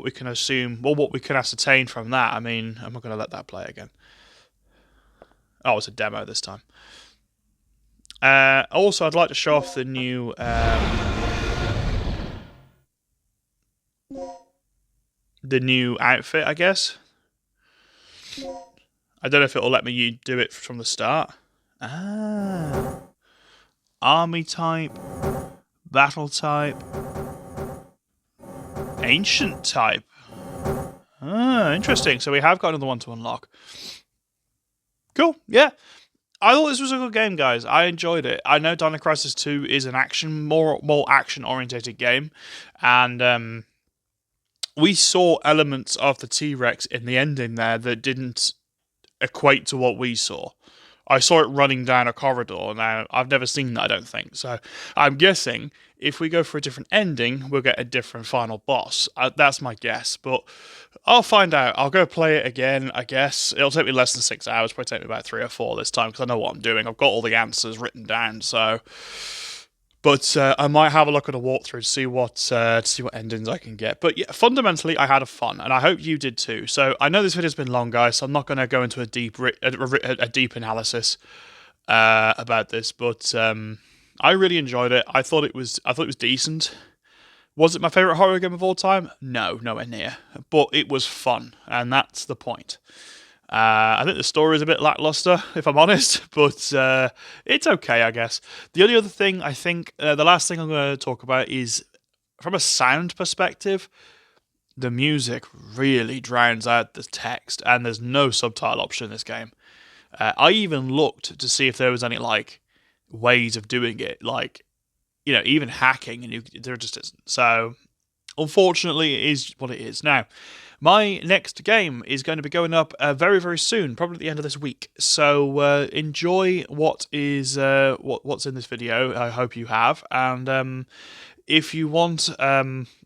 we can assume, well, what we can ascertain from that. I mean, I'm not going to let that play again. Oh, it's a demo this time. Also, I'd like to show off the new outfit, I guess. I don't know if it'll let me do it from the start. Ah, army type, battle type. Ancient type. Ah, interesting. So we have got another one to unlock. Cool. Yeah. I thought this was a good game, guys. I enjoyed it. I know Dino Crisis 2 is an more action-orientated game. And we saw elements of the T-Rex in the ending there that didn't equate to what we saw. I saw it running down a corridor. Now, I've never seen that, I don't think. So, I'm guessing if we go for a different ending, we'll get a different final boss. That's my guess. But I'll find out. I'll go play it again, I guess. It'll take me less than 6 hours. Probably take me about 3 or 4 this time, because I know what I'm doing. I've got all the answers written down, so... But I might have a look at a walkthrough to see what endings I can get. But yeah, fundamentally, I had a fun, and I hope you did too. So I know this video's been long, guys, so I'm not going to go into a deep analysis about this. But I really enjoyed it. I thought it was decent. Was it my favorite horror game of all time? No, nowhere near. But it was fun, and that's the point. I think the story is a bit lackluster, if I'm honest, but it's okay, I guess. The only other thing, I think, the last thing I'm going to talk about is from a sound perspective, the music really drowns out the text, and there's no subtitle option in this game. I even looked to see if there was any like ways of doing it, like even hacking, and there just isn't. So unfortunately, it is what it is. Now, my next game is going to be going up very, very soon, probably at the end of this week. So enjoy what is what's in this video. I hope you have, and if you want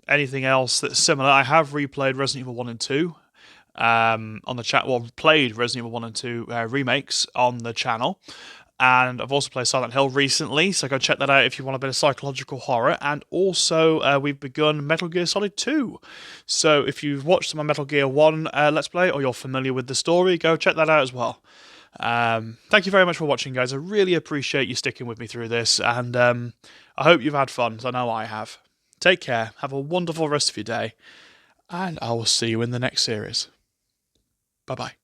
anything else that's similar, I have replayed Resident Evil 1 and 2 on the chat. Well, played Resident Evil 1 and 2 remakes on the channel. And I've also played Silent Hill recently, so go check that out if you want a bit of psychological horror. And also, we've begun Metal Gear Solid 2. So if you've watched my Metal Gear 1 Let's Play, or you're familiar with the story, go check that out as well. Thank you very much for watching, guys. I really appreciate you sticking with me through this, and I hope you've had fun, 'cause I know I have. Take care, have a wonderful rest of your day, and I will see you in the next series. Bye-bye.